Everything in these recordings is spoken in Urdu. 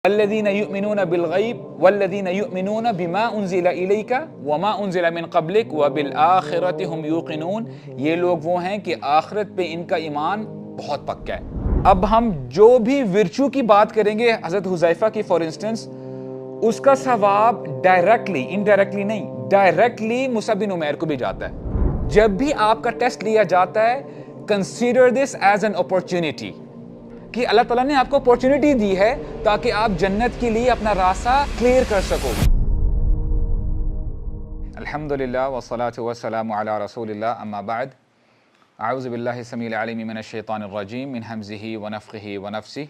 الذين يؤمنون بالغيب والذين يؤمنون بما انزل الیک وما انزل من قبلک وبالآخرۃ هم یوقنون، یہ لوگ وہ ہیں کہ آخرت پہ ان کا ایمان بہت پکا ہے۔ اب ہم جو بھی ورچو کی بات کریں گے حضرت حذیفہ کی فار انسٹنس، اس کا ثواب ڈائریکٹلی انڈائریکٹلی نہیں، ڈائریکٹلی مصعب بن عمیر کو بھی جاتا ہے۔ جب بھی آپ کا ٹیسٹ لیا جاتا ہے، consider this as an opportunity کہ اللہ تعالیٰ نے آپ کو اپورچونٹی دی ہے تاکہ آپ جنت کے لیے اپنا راستہ کلیئر کر سکو۔ الحمدللہ والصلاة والسلام علی رسول اللہ، اما بعد، اعوذ باللہ السمیع العلیم من الشیطان الرجیم من حمزہ ونفخہ ونفثہ،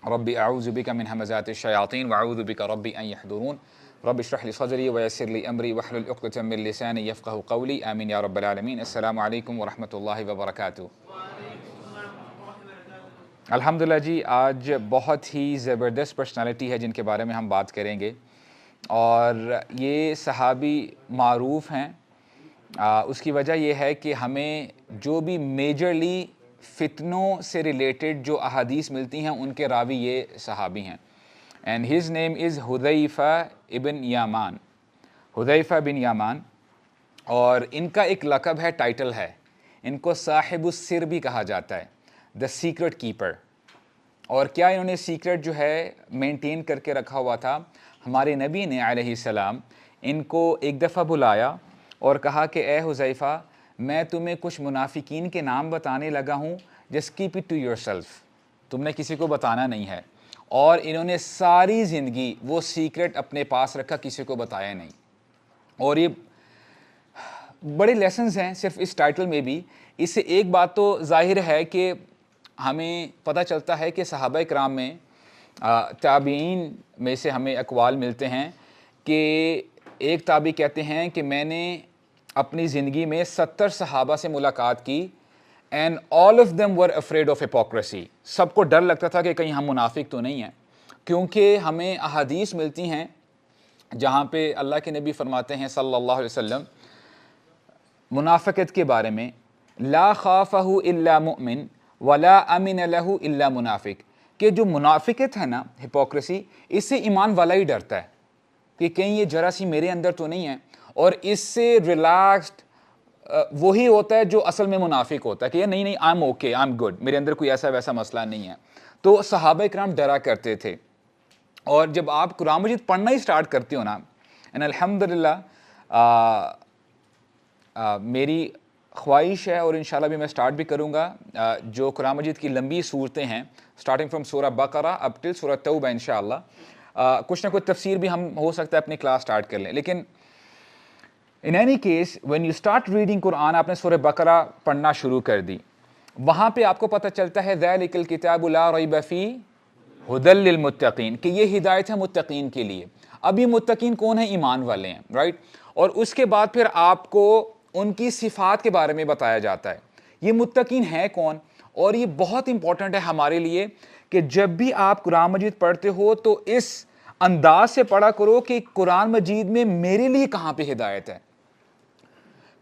رب اعوذ بک من ہمزات الشیاطین واعوذ بک رب ان یحضرون، رب اشرح لی صدری ویسر لی امری واحلل عقدۃ من لسانی یفقہوا قولی، آمین یا رب العالمین۔ السلام علیکم ورحمۃ اللہ وبرکاتہ۔ الحمدللہ جی، آج بہت ہی زبردست پرسنالٹی ہے جن کے بارے میں ہم بات کریں گے، اور یہ صحابی معروف ہیں۔ اس کی وجہ یہ ہے کہ ہمیں جو بھی میجرلی فتنوں سے ریلیٹڈ جو احادیث ملتی ہیں ان کے راوی یہ صحابی ہیں، اینڈ ہز نیم از حذیفہ ابن یامان، حذیفہ بن یامان، اور ان کا ایک لقب ہے، ٹائٹل ہے، ان کو صاحب السر بھی کہا جاتا ہے، دا سیکرٹ کیپر۔ اور کیا انہوں نے سیکرٹ جو ہے مینٹین کر کے رکھا ہوا تھا؟ ہمارے نبی نے علیہ السلام ان کو ایک دفعہ بلایا اور کہا کہ اے حذیفہ، میں تمہیں کچھ منافقین کے نام بتانے لگا ہوں، just keep it to yourself, تم نے کسی کو بتانا نہیں ہے۔ اور انہوں نے ساری زندگی وہ سیکرٹ اپنے پاس رکھا، کسی کو بتایا نہیں۔ اور یہ بڑے لیسنز ہیں صرف اس ٹائٹل میں بھی۔ اس سے ایک بات تو ظاہر ہے کہ ہمیں پتہ چلتا ہے کہ صحابہ کرام میں، تابعین میں سے ہمیں اقوال ملتے ہیں کہ ایک تابعی کہتے ہیں کہ میں نے اپنی زندگی میں 70 صحابہ سے ملاقات کی، and all of them were afraid of hypocrisy, سب کو ڈر لگتا تھا کہ کہیں ہم منافق تو نہیں ہیں، کیونکہ ہمیں احادیث ملتی ہیں جہاں پہ اللہ کے نبی فرماتے ہیں صلی اللہ علیہ وسلم منافقت کے بارے میں، لا خافہ الا مؤمن ولا امن لہ الا منافق، کہ جو منافقت ہے نا، ہپوکریسی، اس سے ایمان والا ہی ڈرتا ہے کہ کہیں یہ ذرا سی میرے اندر تو نہیں ہے، اور اس سے ریلیکسڈ وہی ہوتا ہے جو اصل میں منافق ہوتا ہے کہ یہ نہیں نہیں I am okay, I am good, میرے اندر کوئی ایسا ویسا مسئلہ نہیں ہے۔ تو صحابہ کرام ڈرا کرتے تھے، اور جب آپ قرآن مجید پڑھنا ہی سٹارٹ کرتے ہو نا، اینڈ الحمدللہ میری خواہش ہے اور انشاءاللہ بھی میں سٹارٹ بھی کروں گا، جو قرآن مجید کی لمبی صورتیں ہیں سٹارٹنگ فرام سورہ بقرہ اپ ٹل سورہ توبہ، انشاءاللہ کچھ نہ کچھ تفسیر بھی ہم ہو سکتا ہے اپنی کلاس سٹارٹ کر لیں۔ لیکن in any case when you start reading Quran, آپ نے سورہ بقرہ پڑھنا شروع کر دی، وہاں پہ آپ کو پتہ چلتا ہے ذالک الکتاب لا ریب فیہ ھدی للمتقین، کہ یہ ہدایت ہے متقین کے لیے۔ اب یہ متقین کون ہیں؟ ایمان والے ہیں، رائٹ؟ اور اس کے بعد پھر آپ کو ان کی صفات کے بارے میں بتایا جاتا ہے، یہ متقین ہیں کون۔ اور یہ بہت امپورٹنٹ ہے ہمارے لیے کہ جب بھی آپ قرآن مجید پڑھتے ہو تو اس انداز سے پڑھا کرو کہ قرآن مجید میں میرے لیے کہاں پہ ہدایت ہے،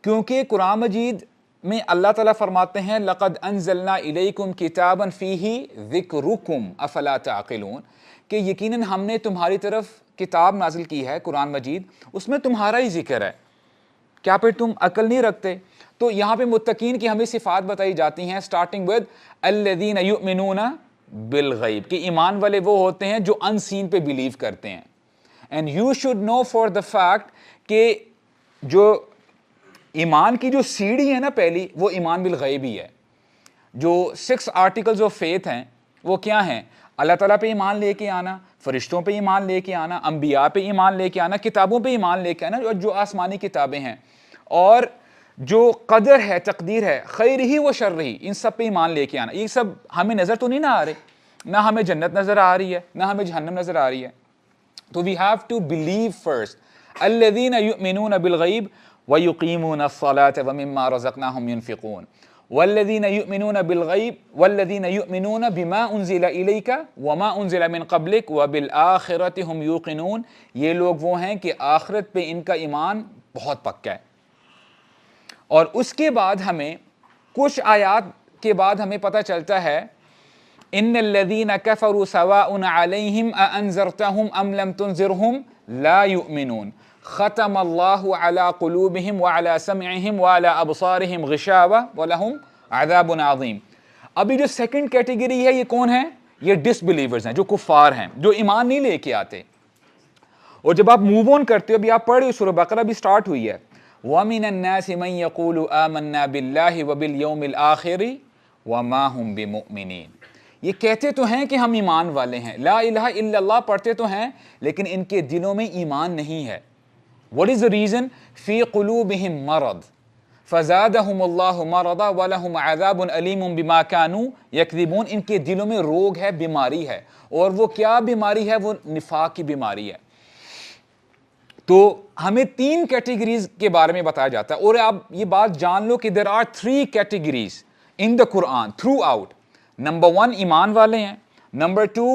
کیونکہ قرآن مجید میں اللہ تعالیٰ فرماتے ہیں لَقَدْ أَنزَلْنَا إِلَيْكُمْ كِتَابًا فِيهِ ذِكْرُكُمْ أَفَلَا تَعْقِلُونَ، کہ یقیناً ہم نے تمہاری طرف کتاب نازل کی ہے قرآن مجید، اس میں تمہارا ہی ذکر ہے، کیا پھر تم عقل نہیں رکھتے؟ تو یہاں پہ متقین کی ہمیں صفات بتائی جاتی ہیں، سٹارٹنگ ود الذین یؤمنون بالغیب، کہ ایمان والے وہ ہوتے ہیں جو ان سین پہ بلیو کرتے ہیں۔ And you should know for the fact کہ جو ایمان کی جو سیڑھی ہے نا پہلی، وہ ایمان بالغیب ہی ہے۔ جو 6 آرٹیکلز آف فیتھ ہیں وہ کیا ہیں؟ اللہ تعالیٰ پہ ایمان لے کے آنا، فرشتوں پہ ایمان لے کے آنا، انبیاء پہ ایمان لے کے آنا، کتابوں پہ ایمان لے کے آنا، اور جو آسمانی کتابیں ہیں، اور جو قدر ہے، تقدیر ہے، خیر ہی و شر ہی، ان سب پہ ایمان لے کے آنا۔ یہ سب ہمیں نظر تو نہیں نہ آ رہے، نہ ہمیں جنت نظر آ رہی ہے، نہ ہمیں جہنم نظر آ رہی ہے، تو we have to believe first الذین یؤمنون بالغیب ویقیمون الصلاة ومما رزقناہم ینفقون، والذین یؤمنون بالغیب والذین یؤمنون بما انزل الیک وما انزل من قبلک وبالآخرۃ هم یوقنون، یہ لوگ وہ ہیں کہ آخرت پہ ان کا ایمان بہت پکا ہے۔ اور اس کے بعد ہمیں کچھ آیات کے بعد ہمیں پتہ چلتا ہے ان الذین کفروا سواء علیہم اانذرتہم ام لم تنذرہم لا یؤمنون ختم اللہ علی قلوبہم وعلی سمعہم وعلی ابصارہم غشاوہ ولہم عذاب عظیم. ابھی جو سیکنڈ کیٹیگری ہے یہ کون ہے؟ یہ ڈس بلیورز ہیں، جو کفار ہیں، جو ایمان نہیں لے کے آتے. اور جب آپ موو آن کرتے ہو، ابھی آپ پڑھ رہے ہو سورہ بقرہ بھی سٹارٹ ہوئی ہے، وَمِنَ النَّاسِ مَن يَقُولُ آمَنَّا بِاللَّهِ وَبِالْيَوْمِ الْآخِرِ وَمَا هُمْ بِمُؤْمِنِينَ. یہ کہتے تو ہیں کہ ہم ایمان والے ہیں، لا الہ الا اللہ پڑھتے تو ہیں، لیکن ان کے دلوں میں ایمان نہیں ہے. What is the reason? فِي قُلُوبِهِمْ مَرَض فَزَادَهُمُ اللَّهُ مَرَضًا وَلَهُمْ عَذَابٌ أَلِيمٌ بِمَا كَانُوا يَكْذِبُونَ. ان کے دلوں میں روگ ہے، بیماری ہے، اور وہ کیا بیماری ہے؟ وہ نفاق کی بیماری ہے. تو ہمیں 3 کیٹیگریز کے بارے میں بتایا جاتا ہے، اور آپ یہ بات جان لو کہ there are 3 categories in the Quran throughout. Number 1 ایمان والے ہیں، نمبر 2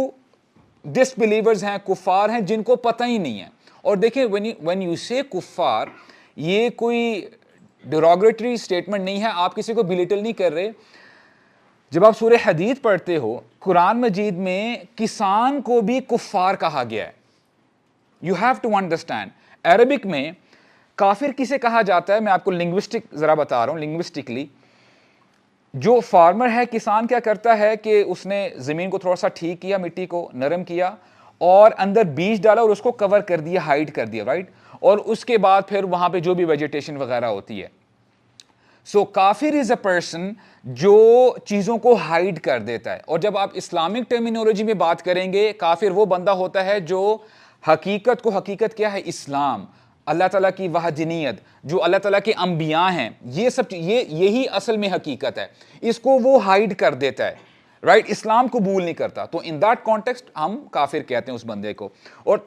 disbelievers ہیں، کفار ہیں جن کو پتہ ہی نہیں ہے. اور دیکھیں when you say کفار، یہ کوئی derogatory statement نہیں ہے، آپ کسی کو belittle نہیں کر رہے. جب آپ سورہ حدید پڑھتے ہو، قرآن مجید میں کسان کو بھی کفار کہا گیا ہے. You have to understand. Arabic میں کافر کسے کہا جاتا ہے؟ میں آپ کو لنگوسٹک ذرا بتا رہا ہوں. لنگوسٹکلی جو فارمر ہے، کسان کیا کرتا ہے کہ اس نے زمین کو تھوڑا سا ٹھیک کیا، مٹی کو نرم کیا، اور اندر بیج ڈالا اور اس کو کور کر دیا، ہائڈ کر دیا، رائٹ. اور اس کے بعد پھر وہاں پہ جو بھی ویجیٹیشن وغیرہ ہوتی ہے. سو کافر از اے پرسن جو چیزوں کو ہائڈ کر دیتا ہے. اور جب آپ اسلامک ٹرمینالوجی میں بات کریں گے، کافر وہ بندہ ہوتا ہے جو حقیقت کو، حقیقت کیا ہے؟ اسلام، اللہ تعالیٰ کی وحدانیت، جو اللہ تعالیٰ کے انبیاء ہیں، یہ سب یہی اصل میں حقیقت ہے. اس کو وہ ہائڈ کر دیتا ہے، رائٹ. اسلام قبول نہیں کرتا. تو ان دیٹ کانٹیکسٹ ہم کافر کہتے ہیں اس بندے کو. اور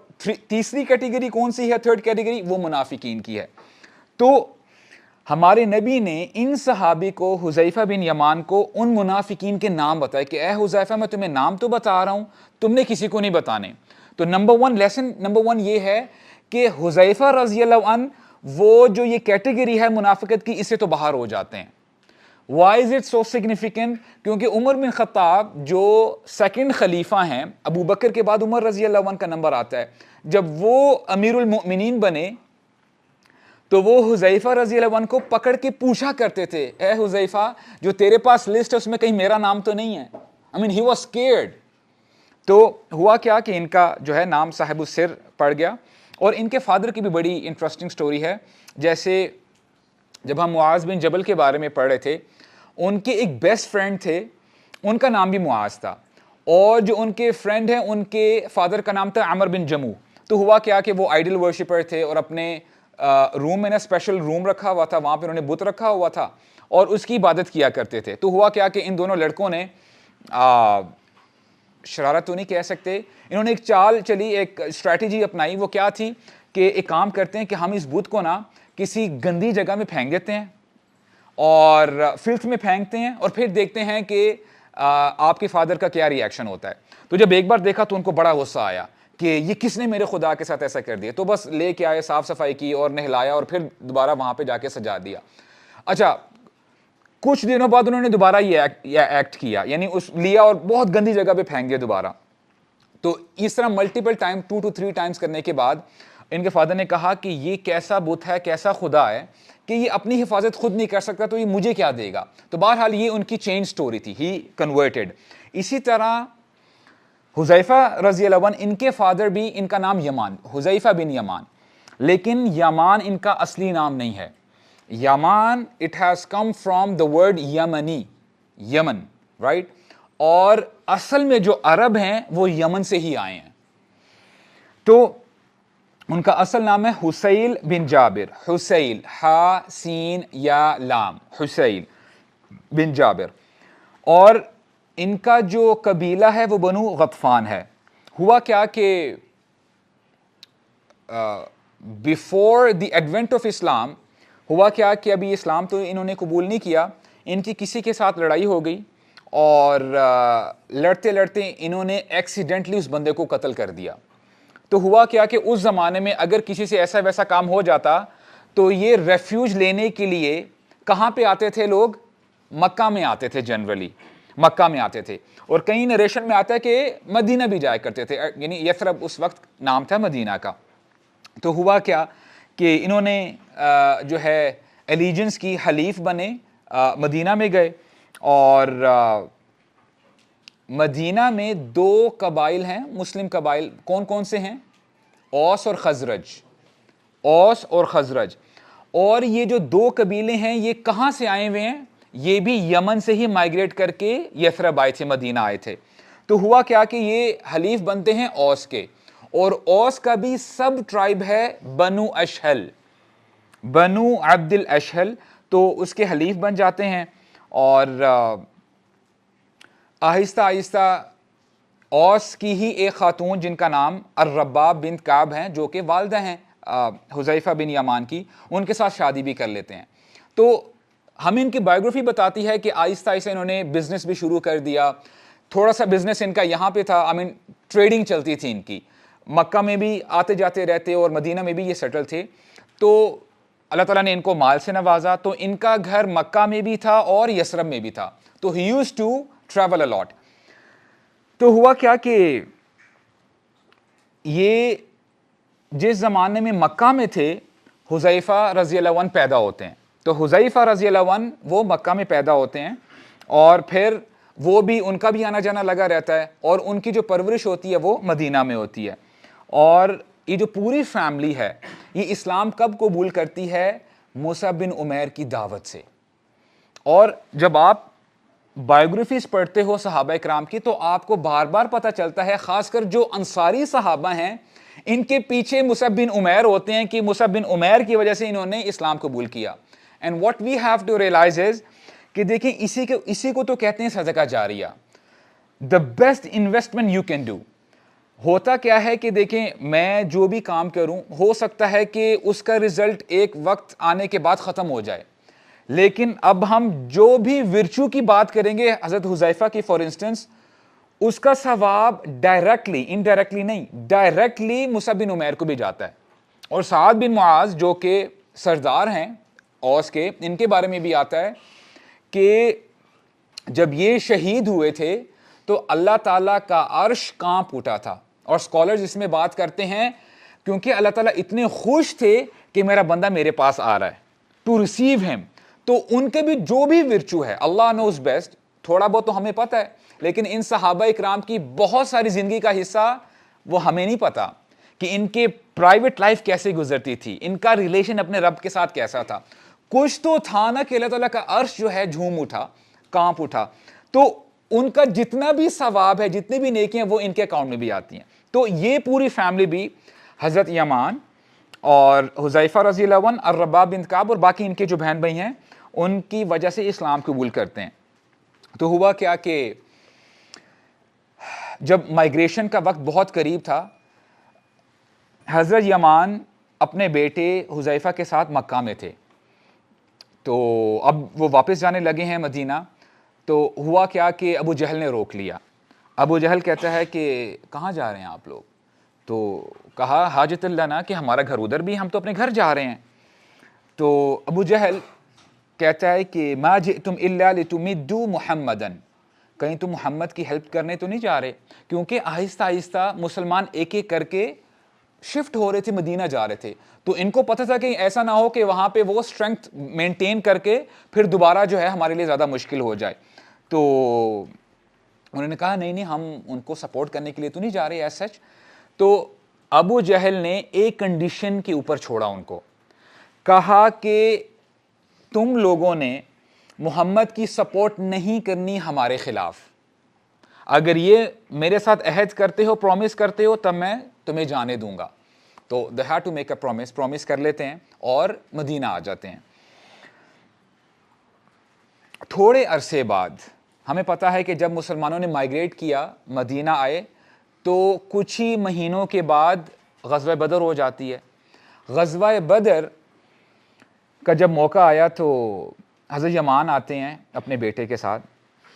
تیسری کیٹیگری کون سی ہے؟ تھرڈ کیٹیگری وہ منافقین کی ہے. تو ہمارے نبی نے ان صحابی کو، حذیفہ بن یمان کو، ان منافقین کے نام بتائے کہ اے حذیفہ میں تمہیں نام تو بتا رہا ہوں، تم نے کسی کو نہیں بتانے. تو لیسن نمبر 1 یہ ہے کہ حذیفہ رضی اللہ عنہ وہ جو یہ کیٹیگری ہے منافقت کی، اس سے تو باہر ہو جاتے ہیں. Why is it so significant? کیونکہ عمر بن خطاب جو سیکنڈ خلیفہ ہیں، ابو بکر کے بعد عمر رضی اللہ عنہ کا نمبر آتا ہے، جب وہ امیر المؤمنین بنے تو وہ حذیفہ رضی اللہ عنہ کو پکڑ کے پوچھا کرتے تھے، اے حذیفہ جو تیرے پاس لسٹ ہے اس میں کہیں میرا نام تو نہیں ہے؟ I mean he was scared. تو ہوا کیا کہ ان کا جو ہے نام صاحب السر پڑ گیا. اور ان کے فادر کی بھی بڑی انٹرسٹنگ سٹوری ہے. جیسے جب ہم معاذ بن جبل کے بارے میں پڑھ رہے تھے، ان کے ایک بیسٹ فرینڈ تھے، ان کا نام بھی معاذ تھا، اور جو ان کے فرینڈ ہیں ان کے فادر کا نام تھا عمر بن جمو. تو ہوا کیا کہ وہ آئیڈل ورشپر تھے، اور اپنے روم میں نا اسپیشل روم رکھا ہوا تھا، وہاں پہ انہوں نے بت رکھا ہوا تھا اور اس کی عبادت کیا کرتے تھے. تو ہوا کیا کہ ان دونوں لڑکوں نے شرارت تو نہیں کہہ سکتے، انہوں نے ایک چال چلی، ایک اسٹریٹجی اپنائی. وہ کیا تھی کہ ایک کام کرتے ہیں کہ ہم اس بت کو نا کسی گندی جگہ میں پھینک دیتے ہیں، اور فلتھ میں پھینکتے ہیں، اور پھر دیکھتے ہیں کہ آپ کے فادر کا کیا ری ایکشن ہوتا ہے. تو جب ایک بار دیکھا تو ان کو بڑا غصہ آیا کہ یہ کس نے میرے خدا کے ساتھ ایسا کر دیا. تو بس لے کے آئے، صاف صفائی کی اور نہلایا، اور پھر دوبارہ وہاں پہ جا کے سجا دیا. اچھا کچھ دنوں بعد انہوں نے دوبارہ یہ ایکٹ کیا، یعنی اس لیا اور بہت گندی جگہ پہ پھینک دیا دوبارہ. تو اس طرح ملٹیپل ٹائم 2 to 3 ٹائمز کرنے کے بعد ان کے فادر نے کہا کہ یہ کیسا بت ہے، کیسا خدا ہے کہ یہ اپنی حفاظت خود نہیں کر سکتا، تو یہ مجھے کیا دے گا. تو بہرحال یہ ان کی چینج سٹوری تھی، ہی کنورٹڈ. اسی طرح حذیفہ رضی اللہ عنہ، ان کے فادر بھی، ان کا نام یمان، حذیفہ بن یمان، لیکن یمان ان کا اصلی نام نہیں ہے. Yaman it has come from the word Yemeni, Yemen, right. اور اصل میں جو عرب ہیں وہ یمن سے ہی آئے ہیں. تو ان کا اصل نام ہے حسیل بن جابر، حسیل، ہا سین یا لام، حسیل بن جابر. اور ان کا جو قبیلہ ہے وہ بنو غطفان ہے. ہوا کیا کہ بیفور دی ایڈونٹ آف اسلام ہوا کیا کہ ابھی اسلام تو انہوں نے قبول نہیں کیا، ان کی کسی کے ساتھ لڑائی ہو گئی، اور لڑتے لڑتے انہوں نے ایکسیڈنٹلی اس بندے کو قتل کر دیا. تو ہوا کیا کہ اس زمانے میں اگر کسی سے ایسا ویسا کام ہو جاتا تو یہ ریفیوج لینے کے لیے کہاں پہ آتے تھے لوگ؟ مکہ میں آتے تھے جنرلی. مکہ میں آتے تھے، اور کئی نریشن میں آتا ہے کہ مدینہ بھی جایا کرتے تھے، یعنی یثرب اس وقت نام تھا مدینہ کا۔ تو ہوا کیا کہ انہوں نے جو ہے ایلیجنس کی، حلیف بنے، مدینہ میں گئے، اور مدینہ میں 2 قبائل ہیں مسلم قبائل، کون کون سے ہیں؟ اوس اور خزرج، اوس اور خزرج۔ اور یہ جو 2 قبیلے ہیں یہ کہاں سے آئے ہوئے ہیں؟ یہ بھی یمن سے ہی مائگریٹ کر کے یثرب آئے تھے، مدینہ آئے تھے۔ تو ہوا کیا کہ یہ حلیف بنتے ہیں اوس کے، اور اوس کا بھی سب ٹرائب ہے بنو اشہل، بنو عبد الاشہل، تو اس کے حلیف بن جاتے ہیں۔ اور آہستہ آہستہ اوس کی ہی ایک خاتون جن کا نام الرباب بنت کعب ہیں، جو کہ والدہ ہیں حذیفہ بن یمان کی، ان کے ساتھ شادی بھی کر لیتے ہیں۔ تو ہمیں ان کی بایوگرافی بتاتی ہے کہ آہستہ آہستہ انہوں نے بزنس بھی شروع کر دیا۔ تھوڑا سا بزنس ان کا یہاں پہ تھا، ٹریڈنگ چلتی تھی ان کی، مکہ میں بھی آتے جاتے رہتے اور مدینہ میں بھی یہ سیٹل تھے۔ تو اللہ تعالیٰ نے ان کو مال سے نوازا، تو ان کا گھر مکہ میں بھی تھا اور یثرب میں بھی تھا، تو he used to travel a lot. تو ہوا کیا کہ یہ جس زمانے میں مکہ میں تھے، حذیفہ رضی اللہ عنہ پیدا ہوتے ہیں، تو حذیفہ رضی اللہ عنہ وہ مکہ میں پیدا ہوتے ہیں، اور پھر وہ بھی، ان کا بھی آنا جانا لگا رہتا ہے، اور ان کی جو پرورش ہوتی ہے وہ مدینہ میں ہوتی ہے۔ اور یہ جو پوری فیملی ہے یہ اسلام کب قبول کرتی ہے؟ مصعب بن عمیر کی دعوت سے۔ اور جب آپ بایوگرافیز پڑھتے ہو صحابہ کرام کی تو آپ کو بار بار پتہ چلتا ہے، خاص کر جو انصاری صحابہ ہیں ان کے پیچھے مصعب بن عمیر ہوتے ہیں، کہ مصعب بن عمیر کی وجہ سے انہوں نے اسلام قبول کیا۔ And what we have to realise is کہ دیکھیں اسی کو تو کہتے ہیں صدقہ جاریہ، the best investment you can do. ہوتا کیا ہے کہ دیکھیں میں جو بھی کام کروں ہو سکتا ہے کہ اس کا رزلٹ ایک وقت آنے کے بعد ختم ہو جائے، لیکن اب ہم جو بھی ورچو کی بات کریں گے حضرت حذیفہ کی فار انسٹنس، اس کا ثواب ڈائریکٹلی، انڈائریکٹلی نہیں، ڈائریکٹلی مصعب بن عمیر کو بھی جاتا ہے۔ اور سعد بن معاذ جو کہ سردار ہیں اوس کے، ان کے بارے میں بھی آتا ہے کہ جب یہ شہید ہوئے تھے تو اللہ تعالیٰ کا عرش کانپ اٹھا تھا، اور اسکالرز اس میں بات کرتے ہیں کیونکہ اللہ تعالیٰ اتنے خوش تھے کہ میرا بندہ میرے پاس آ رہا ہے ٹو ریسیو ہم۔ تو ان کے بھی جو بھی ورچو ہے، اللہ نوز بیسٹ، تھوڑا بہت تو ہمیں پتہ ہے، لیکن ان صحابہ اکرام کی بہت ساری زندگی کا حصہ وہ ہمیں نہیں پتا کہ ان کے پرائیویٹ لائف کیسے گزرتی تھی، ان کا ریلیشن اپنے رب کے ساتھ کیسا تھا۔ کچھ تو تھا نا کہ اللہ تعالیٰ کا عرش جو ہے جھوم اٹھا، کانپ اٹھا، تو ان کا جتنا بھی ثواب ہے، جتنی بھی نیکیاں، وہ ان کے اکاؤنٹ میں بھی آتی ہیں۔ تو یہ پوری فیملی بھی حضرت یمان اور حذیفہ رضی اللہ عنہ، الرباب بنت کعب اور باقی ان کے جو بہن بھائی ہیں ان کی وجہ سے اسلام قبول کرتے ہیں۔ تو ہوا کیا کہ جب مائگریشن کا وقت بہت قریب تھا، حضرت یمان اپنے بیٹے حذیفہ کے ساتھ مکہ میں تھے، تو اب وہ واپس جانے لگے ہیں مدینہ۔ تو ہوا کیا کہ ابو جہل نے روک لیا۔ ابو جہل کہتا ہے کہ کہاں جا رہے ہیں آپ لوگ؟ تو کہا حاجت لنا، کہ ہمارا گھر ادھر بھی، ہم تو اپنے گھر جا رہے ہیں۔ تو ابو جہل کہتا ہے کہ ما جئتم الا لتمدوا محمدا، کہیں تم محمد کی ہیلپ کرنے تو نہیں جا رہے؟ کیونکہ آہستہ آہستہ مسلمان ایک ایک کر کے شفٹ ہو رہے تھے، مدینہ جا رہے تھے، تو ان کو پتہ تھا کہ ایسا نہ ہو کہ وہاں پہ وہ اسٹرینتھ مینٹین کر کے پھر دوبارہ جو ہے ہمارے لیے زیادہ مشکل ہو جائے۔ تو انہوں نے کہا نہیں ہم ان کو سپورٹ کرنے کے لیے تو نہیں جا رہے ایز سچ۔ تو ابو جہل نے ایک کنڈیشن کے اوپر چھوڑا ان کو، کہا کہ تم لوگوں نے محمد کی سپورٹ نہیں کرنی ہمارے خلاف، اگر یہ میرے ساتھ عہد کرتے ہو، پرومس کرتے ہو، تب میں تمہیں جانے دوں گا۔ تو they had to make a promise کر لیتے ہیں اور مدینہ آ جاتے ہیں۔ تھوڑے عرصے بعد ہمیں پتہ ہے کہ جب مسلمانوں نے مائگریٹ کیا، مدینہ آئے، تو کچھ ہی مہینوں کے بعد غزوہ بدر ہو جاتی ہے۔ غزوہ بدر کا جب موقع آیا تو حضرت یمان آتے ہیں اپنے بیٹے کے ساتھ،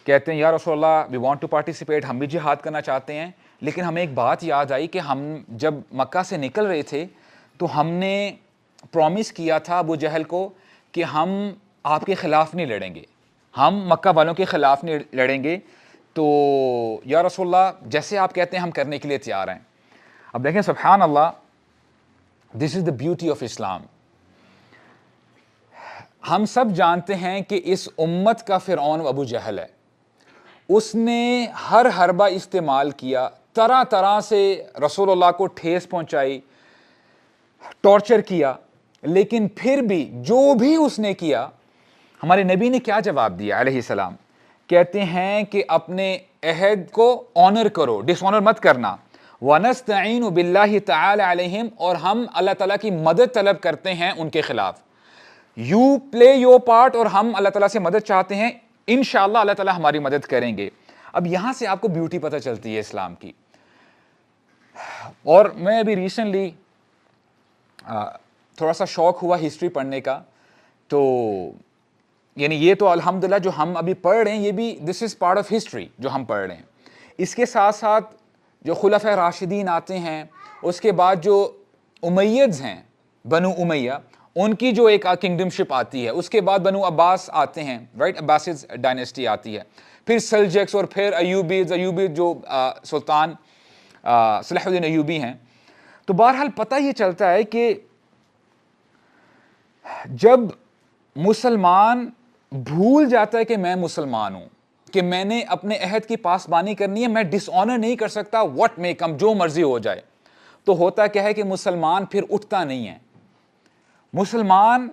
کہتے ہیں یا رسول اللہ وی وانٹ ٹو پارٹیسپیٹ، ہم بھی جہاد کرنا چاہتے ہیں، لیکن ہمیں ایک بات یاد آئی کہ ہم جب مکہ سے نکل رہے تھے تو ہم نے پرومس کیا تھا ابو جہل کو کہ ہم آپ کے خلاف نہیں لڑیں گے، ہم مکہ والوں کے خلاف نہیں لڑیں گے. تو یا رسول اللہ جیسے آپ کہتے ہیں ہم کرنے کے لیے تیار ہیں. اب دیکھیں سبحان اللہ, دس از دا بیوٹی آف اسلام. ہم سب جانتے ہیں کہ اس امت کا فرعون ابو جہل ہے. اس نے ہر حربہ استعمال کیا, طرح طرح سے رسول اللہ کو ٹھیس پہنچائی, ٹارچر کیا, لیکن پھر بھی جو بھی اس نے کیا, ہمارے نبی نے کیا جواب دیا علیہ السلام؟ کہتے ہیں کہ اپنے عہد کو آنر کرو, ڈس آنر مت کرنا. وَنَسْتَعِينُ بِاللَّهِ تَعَالَى عَلَيْهِمْ, اور ہم اللہ تعالیٰ کی مدد طلب کرتے ہیں ان کے خلاف. یو پلے یور پارٹ, اور ہم اللہ تعالیٰ سے مدد چاہتے ہیں, انشاءاللہ اللہ تعالیٰ ہماری مدد کریں گے. اب یہاں سے آپ کو بیوٹی پتہ چلتی ہے اسلام کی. اور میں ابھی ریسنٹلی تھوڑا سا شوق ہوا ہسٹری پڑھنے کا, تو یعنی یہ تو الحمدللہ جو ہم ابھی پڑھ رہے ہیں یہ بھی دس از پارٹ آف ہسٹری جو ہم پڑھ رہے ہیں. اس کے ساتھ ساتھ جو خلفۂ راشدین آتے ہیں, اس کے بعد جو امیدز ہیں, بنو امیہ, ان کی جو ایک کنگڈم شپ آتی ہے, اس کے بعد بنو عباس آتے ہیں, رائٹ, عباسڈ ڈائنیسٹی آتی ہے, پھر سلجکس, اور پھر ایوبی جو سلطان صلاح الدین ایوبی ہیں. تو بہرحال پتہ یہ چلتا ہے کہ جب مسلمان بھول جاتا ہے کہ میں مسلمان ہوں, کہ میں نے اپنے عہد کی پاسبانی کرنی ہے, میں ڈس آنر نہیں کر سکتا, واٹ میں کم, جو مرضی ہو جائے, تو ہوتا کیا ہے کہ مسلمان پھر اٹھتا نہیں ہے. مسلمان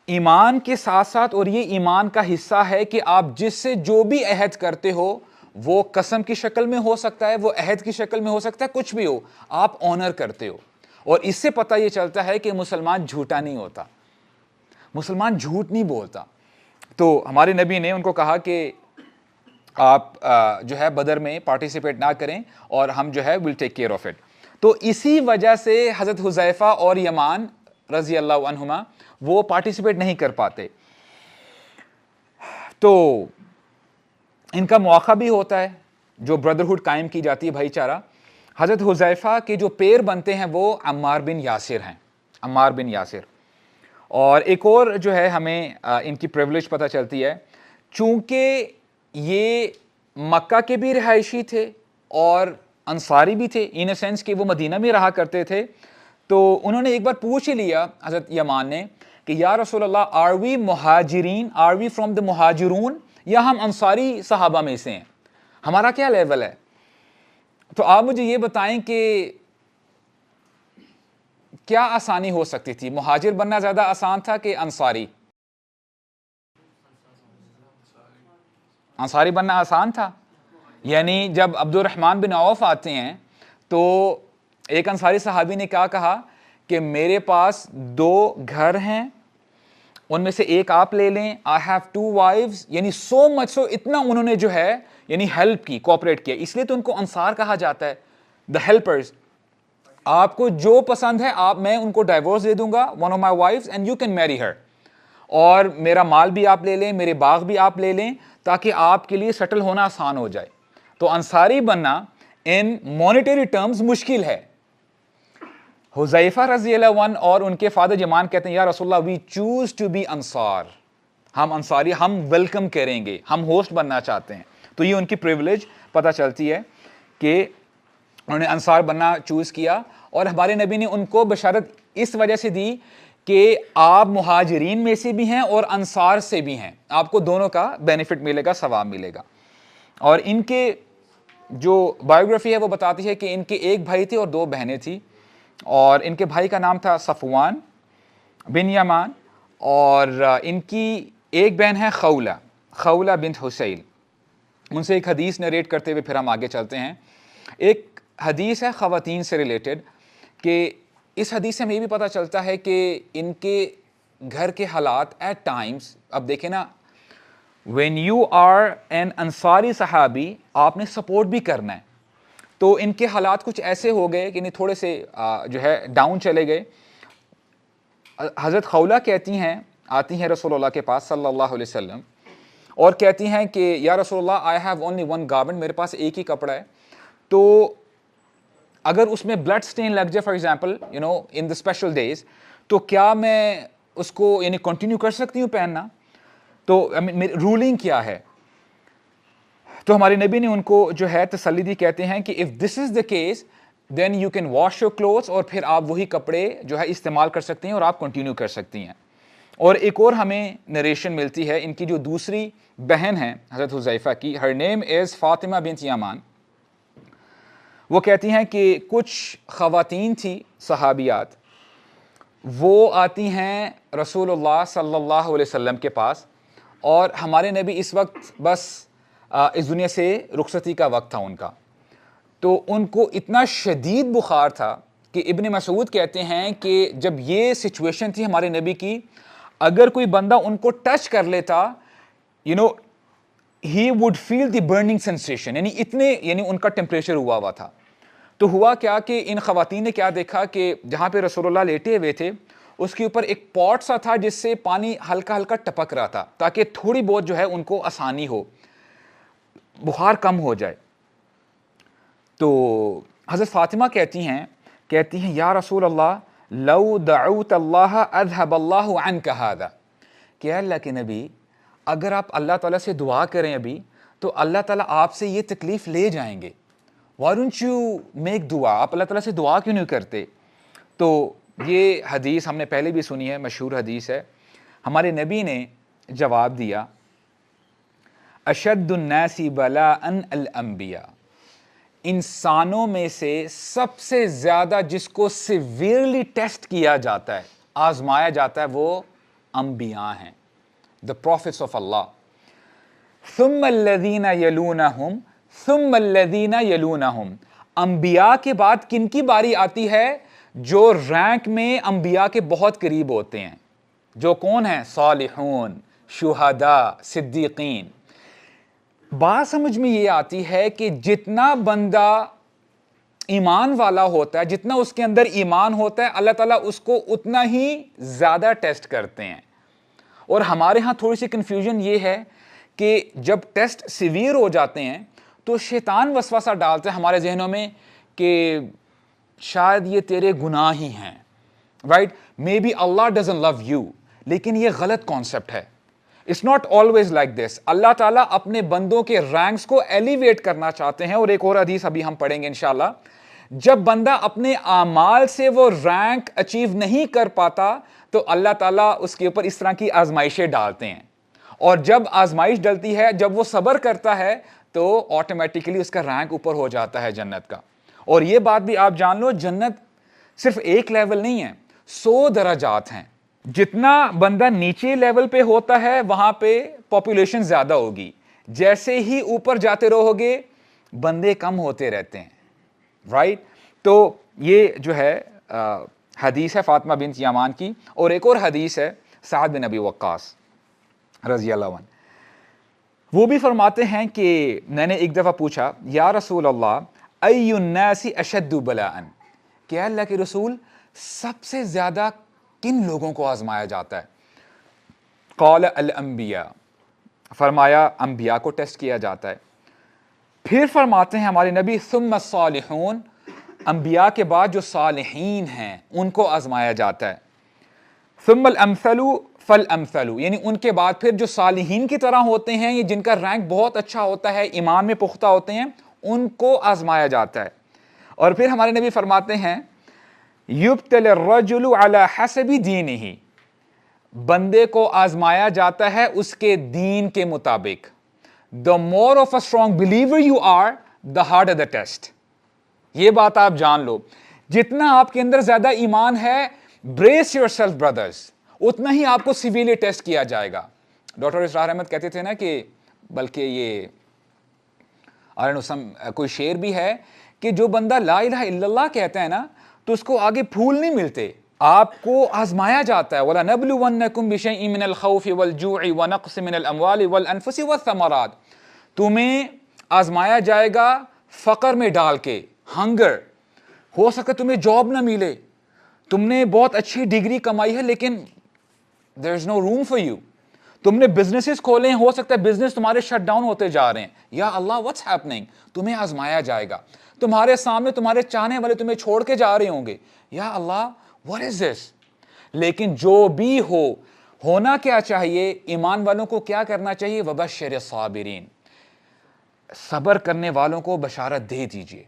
ایمان کے ساتھ ساتھ, اور یہ ایمان کا حصہ ہے کہ آپ جس سے جو بھی عہد کرتے ہو, وہ قسم کی شکل میں ہو سکتا ہے, وہ عہد کی شکل میں ہو سکتا ہے, کچھ بھی ہو, آپ آنر کرتے ہو. اور اس سے پتہ یہ چلتا ہے کہ مسلمان جھوٹا نہیں ہوتا, مسلمان جھوٹ نہیں بولتا. تو ہمارے نبی نے ان کو کہا کہ آپ جو ہے بدر میں پارٹیسپیٹ نہ کریں, اور ہم جو ہے ول ٹیک کیئر آف اٹ. تو اسی وجہ سے حضرت حذیفہ اور یمان رضی اللہ عنہما وہ پارٹیسپیٹ نہیں کر پاتے. تو ان کا موقع بھی ہوتا ہے جو بردرہڈ قائم کی جاتی ہے, بھائی چارہ. حضرت حذیفہ کے جو پیر بنتے ہیں وہ عمار بن یاسر ہیں, عمار بن یاسر. اور ایک اور جو ہے ہمیں ان کی پریولیج پتہ چلتی ہے, چونکہ یہ مکہ کے بھی رہائشی تھے اور انصاری بھی تھے, ان اے سینس کہ وہ مدینہ میں رہا کرتے تھے. تو انہوں نے ایک بار پوچھ ہی لیا حضرت یمان نے کہ یا رسول اللہ, آر وی مہاجرین, آر وی فرام دا مہاجرون, یا ہم انصاری صحابہ میں سے ہیں, ہمارا کیا لیول ہے؟ تو آپ مجھے یہ بتائیں کہ کیا آسانی ہو سکتی تھی, مہاجر بننا زیادہ آسان تھا کہ انصاری؟ انصاری بننا آسان تھا. یعنی جب عبد الرحمن بن عوف آتے ہیں تو ایک انصاری صحابی نے کیا کہا کہ میرے پاس 2 گھر ہیں, ان میں سے ایک آپ لے لیں, I have 2 wives, یعنی so much so, اتنا انہوں نے جو ہے یعنی ہیلپ کی, کوپریٹ کیا, اس لیے تو ان کو انصار کہا جاتا ہے, the helpers. آپ کو جو پسند ہے میں ان کو ڈائیورس دے دوں گا, one of my wives, and you can marry her, اور میرا مال بھی آپ لے لیں, میرے باغ بھی آپ لے لیں, تاکہ آپ کے لیے سیٹل ہونا آسان ہو جائے. تو انصاری بننا ان مانیٹری ٹرمز مشکل ہے. حذیفہ رضی اللہ عنہ اور ان کے فادر یمان کہتے ہیں یا رسول اللہ وی چوز ٹو بی انصار, ہم انصاری, ہم ویلکم کریں گے, ہم ہوسٹ بننا چاہتے ہیں. تو یہ ان کی پریولیج پتہ چلتی ہے کہ انہوں نے انصار بننا چوز کیا. اور ہمارے نبی نے ان کو بشارت اس وجہ سے دی کہ آپ مہاجرین میں سے بھی ہیں اور انصار سے بھی ہیں, آپ کو دونوں کا بینیفٹ ملے گا, ثواب ملے گا. اور ان کے جو بایوگرافی ہے وہ بتاتی ہے کہ ان کے ایک بھائی تھے اور 2 بہنیں تھیں, اور ان کے بھائی کا نام تھا صفوان بن یمان, اور ان کی ایک بہن ہے خولہ بنت حسیل. ان سے ایک حدیث نریٹ کرتے ہوئے پھر ہم آگے چلتے ہیں. ایک حدیث ہے خواتین سے ریلیٹڈ, کہ اس حدیث سے ہمیں یہ بھی پتہ چلتا ہے کہ ان کے گھر کے حالات ایٹ ٹائمز, اب دیکھیں نا, when you are an Ansari صحابی, آپ نے سپورٹ بھی کرنا ہے. تو ان کے حالات کچھ ایسے ہو گئے کہ تھوڑے سے جو ہے ڈاؤن چلے گئے. حضرت خولہ کہتی ہیں, آتی ہیں رسول اللہ کے پاس صلی اللہ علیہ وسلم, اور کہتی ہیں کہ یا رسول اللہ I have only one garment, میرے پاس ایک ہی کپڑا ہے, تو اگر اس میں بلڈ سٹین لگ جائے for example in the special days, تو کیا میں اس کو کنٹینیو کر سکتی ہوں پہننا؟ تو رولنگ کیا ہے؟ تو ہمارے نبی نے ان کو جو ہے تسلی دی، کہتے ہیں کہ if this is the case then you can wash your clothes, اور پھر آپ وہی کپڑے جو ہے استعمال کر سکتی ہیں اور آپ کنٹینیو کر سکتی ہیں۔ اور ایک اور ہمیں نریشن ملتی ہے، ان کی جو دوسری بہن ہیں حضرت حذیفہ کی، ہر نیم از فاطمہ بنت یامان، وہ کہتی ہیں کہ کچھ خواتین تھی صحابیات، وہ آتی ہیں رسول اللہ صلی اللہ علیہ وسلم کے پاس، اور ہمارے نبی اس وقت بس اس دنیا سے رخصتی کا وقت تھا ان کا، تو ان کو اتنا شدید بخار تھا کہ ابن مسعود کہتے ہیں کہ جب یہ سچویشن تھی ہمارے نبی کی، اگر کوئی بندہ ان کو ٹچ کر لیتا he would feel the burning sensation، یعنی ان کا ٹیمپریچر ہوا تھا۔ تو ہوا کیا کہ ان خواتین نے کیا دیکھا کہ جہاں پہ رسول اللہ لیٹے ہوئے تھے اس کے اوپر ایک پاٹ سا تھا جس سے پانی ہلکا ہلکا ٹپک رہا تھا، تاکہ تھوڑی بہت جو ہے ان کو آسانی ہو، بخار کم ہو جائے۔ تو حضرت فاطمہ کہتی ہیں یا رسول اللہ لو دعوت اللہ اذهب اللہ عنک ھذا، کہ اللہ کے نبی اگر آپ اللہ تعالیٰ سے دعا کریں ابھی تو اللہ تعالیٰ آپ سے یہ تکلیف لے جائیں گے، why don't you make دعا، آپ اللہ تعالیٰ سے دعا کیوں نہیں کرتے؟ تو یہ حدیث ہم نے پہلے بھی سنی ہے، مشہور حدیث ہے۔ ہمارے نبی نے جواب دیا اشد الناس بلاء الانبیاء، انسانوں میں سے سب سے زیادہ جس کو سیویئرلی ٹیسٹ کیا جاتا ہے، آزمایا جاتا ہے، وہ انبیاء ہیں، the prophets of Allah۔ ثم الذین یلونہم ثم الذین یلونہم، انبیاء کے بعد کن کی باری آتی ہے؟ جو رینک میں انبیاء کے بہت قریب ہوتے ہیں، جو کون ہیں؟ صالحون، شہداء، صدیقین۔ بات سمجھ میں یہ آتی ہے کہ جتنا بندہ ایمان والا ہوتا ہے، جتنا اس کے اندر ایمان ہوتا ہے، اللہ تعالیٰ اس کو اتنا ہی زیادہ ٹیسٹ کرتے ہیں۔ اور ہمارے ہاں تھوڑی سی کنفیوژن یہ ہے کہ جب ٹیسٹ سیویئر ہو جاتے ہیں تو شیطان وسوسہ ڈالتا ہے ہمارے ذہنوں میں کہ شاید یہ تیرے گناہ ہی ہیں، right, maybe Allah doesn't love you, لیکن یہ غلط کانسیپٹ ہے۔ It's not always like this۔ اللہ تعالیٰ اپنے بندوں کے رینکس کو ایلیویٹ کرنا چاہتے ہیں، اور ایک اور حدیث ابھی ہم پڑھیں گے انشاءاللہ، جب بندہ اپنے اعمال سے وہ رینک اچیو نہیں کر پاتا تو اللہ تعالیٰ اس کے اوپر اس طرح کی آزمائشیں ڈالتے ہیں، اور جب آزمائش ڈلتی ہے، جب وہ صبر کرتا ہے تو آٹومیٹیکلی اس کا رینک اوپر ہو جاتا ہے جنت کا۔ اور یہ بات بھی آپ جان لو، جنت صرف ایک لیول نہیں ہے، 100 درجات ہیں۔ جتنا بندہ نیچے لیول پہ ہوتا ہے وہاں پہ پاپولیشن زیادہ ہوگی، جیسے ہی اوپر جاتے رہو گے بندے کم ہوتے رہتے ہیں، رائٹ۔ تو یہ جو ہے حدیث ہے فاطمہ بنت یامان کی، اور ایک اور حدیث ہے سعد بن ابی وقاص رضی اللہ عنہ، وہ بھی فرماتے ہیں کہ میں نے ایک دفعہ پوچھا یا رسول اللہ ای الناس اشد بلاء، کہ اللہ کے رسول سب سے زیادہ کن لوگوں کو آزمایا جاتا ہے؟ قال الانبیاء، فرمایا انبیاء کو ٹیسٹ کیا جاتا ہے۔ پھر فرماتے ہیں ہمارے نبی ثم الصالحون، انبیاء کے بعد جو صالحین ہیں ان کو آزمایا جاتا ہے۔ ثم الامثل فالامثل، یعنی ان کے بعد پھر جو صالحین کی طرح ہوتے ہیں، یہ جن کا رینک بہت اچھا ہوتا ہے، ایمان میں پختہ ہوتے ہیں، ان کو آزمایا جاتا ہے۔ اور پھر ہمارے نبی فرماتے ہیں یبتلی الرجل علی حسب دینہ، بندے کو آزمایا جاتا ہے اس کے دین کے مطابق۔ the more of a strong believer you are the harder the test۔ یہ بات آپ جان لو، جتنا آپ کے اندر زیادہ ایمان ہے، brace yourself brothers، اتنا ہی آپ کو سیویرلی ٹیسٹ کیا جائے گا۔ ڈاکٹر اسرار احمد کہتے تھے نا کہ بلکہ یہ کوئی شعر بھی ہے کہ جو بندہ لا الہ الا اللہ کہتا ہے نا تو اس کو آگے پھول نہیں ملتے، آپ کو آزمایا جاتا ہے۔ وَلَنَبْلُوَنَّكُمْ بِشَيْءٍ مِّنَ الْخَوْفِ وَالْجُوعِ وَنَقْصٍ مِّنَ الْأَمْوَالِ وَالْأَنفُسِ وَالثَّمَرَاتِ، تمہیں آزمایا جائے گا فقر میں ڈال کے، ہنگر، ہو سکتا تمہیں جاب نہ ملے، تم نے بہت اچھی ڈگری کمائی ہے لیکن there is no room for you، تم نے بزنسز کھولے ہیں، ہو سکتا ہے بزنس تمہارے شٹ ڈاؤن ہوتے جا رہے ہیں، یا اللہ what's happening، تمہیں آزمایا جائے گا۔ تمہارے سامنے تمہارے چاہنے والے تمہیں چھوڑ کے جا رہے ہوں گے، یا اللہ what is this۔ لیکن جو بھی ہو ہونا کیا چاہیے؟ ایمان والوں کو کیا کرنا چاہیے؟ وبشر الصابرین، صبر کرنے والوں کو بشارت دے دیجئے۔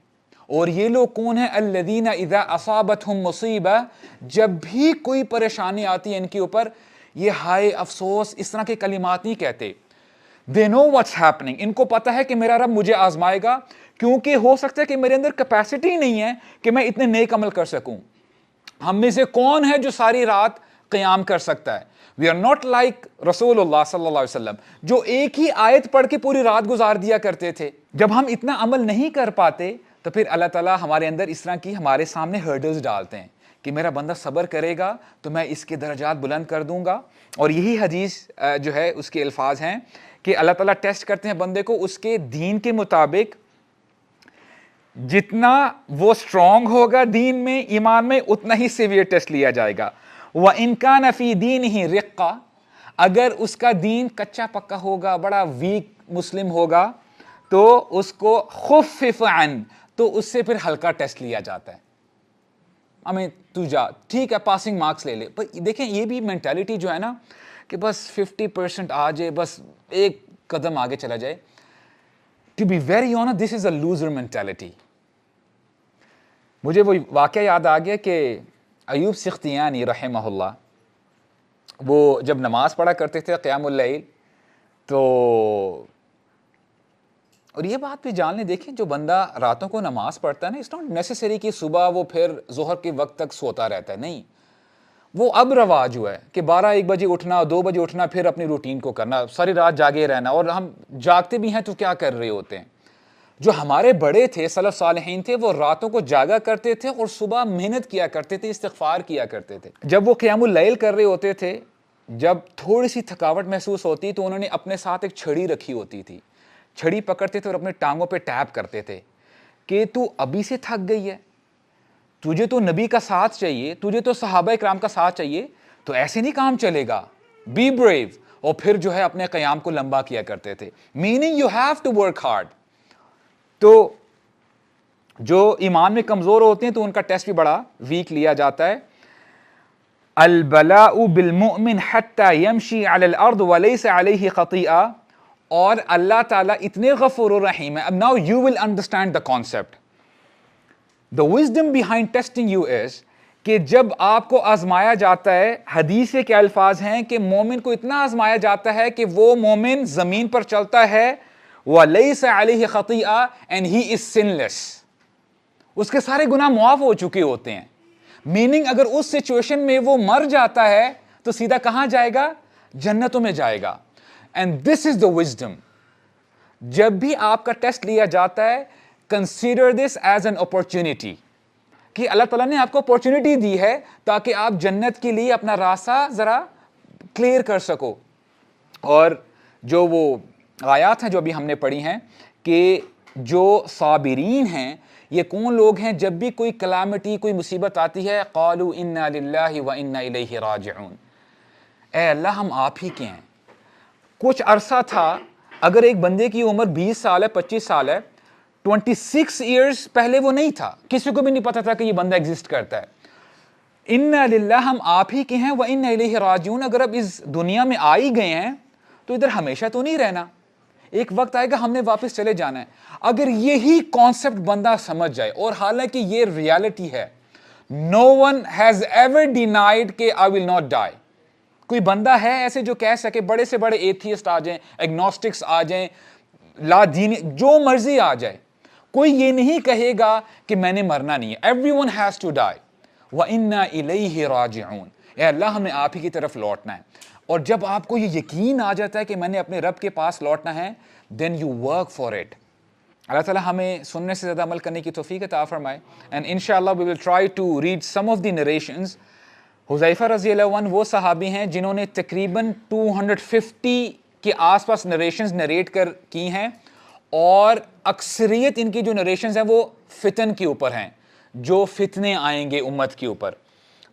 اور یہ لوگ کون ہیں؟ الذین اذا اصابتہم مصیبہ، جب بھی کوئی پریشانی آتی ہے ان کے اوپر، یہ ہائے افسوس اس طرح کے کلمات نہیں کہتے۔ they know what's happening، ان کو پتہ ہے کہ میرا رب مجھے آزمائے گا، کیونکہ ہو سکتا ہے کہ میرے اندر کیپیسٹی نہیں ہے کہ میں اتنے نیک عمل کر سکوں۔ ہم میں سے کون ہے جو ساری رات قیام کر سکتا ہے؟ وی آر ناٹ لائک رسول اللہ صلی اللہ علیہ وسلم جو ایک ہی آیت پڑھ کے پوری رات گزار دیا کرتے تھے۔ جب ہم اتنا عمل نہیں کر پاتے تو پھر اللہ تعالیٰ ہمارے اندر اس طرح کی ہمارے سامنے ہرڈلز ڈالتے ہیں کہ میرا بندہ صبر کرے گا تو میں اس کے درجات بلند کر دوں گا۔ اور یہی حدیث جو ہے اس کے الفاظ ہیں کہ اللہ تعالیٰ ٹیسٹ کرتے ہیں بندے کو اس کے دین کے مطابق، جتنا وہ اسٹرانگ ہوگا دین میں، ایمان میں، اتنا ہی سیویئر ٹیسٹ لیا جائے گا۔ وَإِن كَانَ فِي دِينِهِ رِقَّةٌ، اگر اس کا دین کچا پکا ہوگا، بڑا ویک مسلم ہوگا، تو اس کو خُفِّفَ عَنْ، تو اس سے پھر ہلکا ٹیسٹ لیا جاتا ہے۔ ہمیں تو جا ٹھیک ہے پاسنگ مارکس لے لے، پر دیکھیں یہ بھی مینٹیلٹی جو ہے نا کہ بس 50% آ جائے، بس ایک قدم آگے چلا جائے، to be very honest this is a loser mentality. مجھے وہ واقعہ یاد آ گیا کہ ایوب سختیانی رحمہ اللہ وہ جب نماز پڑھا کرتے تھے قیام اللیل، تو اور یہ بات بھی جان لیں، دیکھیں جو بندہ راتوں کو نماز پڑھتا ہے نا، اٹس ناٹ نیسیسری کہ صبح وہ پھر ظہر کے وقت تک سوتا رہتا ہے، نہیں، وہ اب رواج ہوا ہے کہ 12-1 بجے اٹھنا، 2 بجے اٹھنا، پھر اپنی روٹین کو کرنا، ساری رات جاگے رہنا۔ اور ہم جاگتے بھی ہیں تو کیا کر رہے ہوتے ہیں؟ جو ہمارے بڑے تھے، سلف صالحین تھے، وہ راتوں کو جاگا کرتے تھے اور صبح محنت کیا کرتے تھے، استغفار کیا کرتے تھے۔ جب وہ قیام اللیل کر رہے ہوتے تھے، جب تھوڑی سی تھکاوٹ محسوس ہوتی تو انہوں نے اپنے ساتھ ایک چھڑی رکھی ہوتی تھی، چھڑی پکڑتے تھے اور اپنے ٹانگوں پہ ٹیپ کرتے تھے کہ تو ابھی سے تھک گئی ہے، تجھے تو نبی کا ساتھ چاہیے، تجھے تو صحابہ کرام کا ساتھ چاہیے، تو ایسے نہیں کام چلے گا، بی بریو۔ اور پھر جو ہے اپنے قیام کو لمبا کیا کرتے تھے، meaning you have to work hard. تو جو ایمان میں کمزور ہوتے ہیں تو ان کا ٹیسٹ بھی بڑا ویک لیا جاتا ہے۔ البلاء بالمؤمن حتى يمشي على الارض وليس عليه خطيئة، اور اللہ تعالیٰ اتنے غفور الرحیم ہے۔ اب now you will understand the concept. The wisdom behind testing you is کہ جب آپ کو آزمایا جاتا ہے، حدیث کے کیا الفاظ ہیں کہ مومن کو اتنا آزمایا جاتا ہے کہ وہ مومن زمین پر چلتا ہے وَلَيْسَ عَلَيْهِ خَطِيئَةٌ and he is sinless، اس کے سارے گناہ معاف ہو چکے ہوتے ہیں۔ میننگ اگر اس سچویشن میں وہ مر جاتا ہے تو سیدھا کہاں جائے گا؟ جنتوں میں جائے گا۔ And this is the wisdom. جب بھی آپ کا ٹیسٹ لیا جاتا ہے، consider this as an opportunity, کہ اللہ تعالیٰ نے آپ کو اپرچونٹی دی ہے تاکہ آپ جنت کے لیے اپنا راستہ ذرا کلیئر کر سکو۔ اور جو وہ آیات ہیں جو ابھی ہم نے پڑھی ہیں کہ جو صابرین ہیں یہ کون لوگ ہیں؟ جب بھی کوئی کلامٹی، کوئی مصیبت آتی ہے، قالوا انا للہ و انا الیہ راجعون، اے اللہ ہم آپ ہی کے ہیں۔ کچھ عرصہ تھا، اگر ایک بندے کی عمر 20 سال ہے، 25 سال ہے، 26 ایئرز پہلے وہ نہیں تھا، کسی کو بھی نہیں پتا تھا کہ یہ بندہ ایگزسٹ کرتا ہے۔ انا للہ ہم آپ ہی کے ہیں، و انا الیہ راجعون، اگر اب اس دنیا میں آ ہی گئے ہیں تو ادھر ہمیشہ تو نہیں رہنا، ایک وقت آئے گا ہم نے واپس چلے جانا ہے۔ اگر یہی کانسیپٹ بندہ سمجھ جائے، اور حالانکہ یہ ریالٹی ہے، no one has ever denied کہ I will not die۔ کوئی بندہ ہے ایسے جو کہہ سکے، بڑے سے بڑے ایتھیسٹ آ جائیں، ایگنوسٹکس آ جائیں، لا دین، جو مرضی آ جائے، کوئی یہ نہیں کہے گا کہ میں نے مرنا نہیں ہے۔ everyone has to die۔ وَإِنَّا إِلَيْهِ رَاجِعُونَ، اے اللہ ہم نے آپ ہی کی طرف لوٹنا ہے۔ اور جب آپ کو یہ یقین آ جاتا ہے کہ میں نے اپنے رب کے پاس لوٹنا ہے، then you work for it۔ اللہ تعالیٰ ہمیں سننے سے زیادہ عمل کرنے کی توفیق عطا فرمائے۔ and inshallah we will try to read some of the narrations۔ Huzaifa رضی اللہ عنہ وہ صحابی ہیں جنہوں نے تقریباً 250 کے آس پاس نریشنز نریٹ کی ہیں، اور اکثریت ان کی جو نریشنز ہیں وہ فتن کے اوپر ہیں، جو فتنے آئیں گے امت کے اوپر۔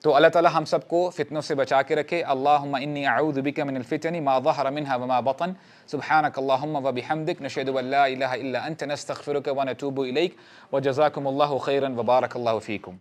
تو اللہ تعالیٰ ہم سب کو فتنوں سے بچا کے رکھے۔ اللہم انی اعوذ بک من الفتن ما ظہر منها وما بطن، سبحانک اللہم وبحمدک، نشہد ان لا الہ الا انت، نستغفرک ونتوب الیک، وجزاکم اللہ خیرا وبارک اللہ فیکم۔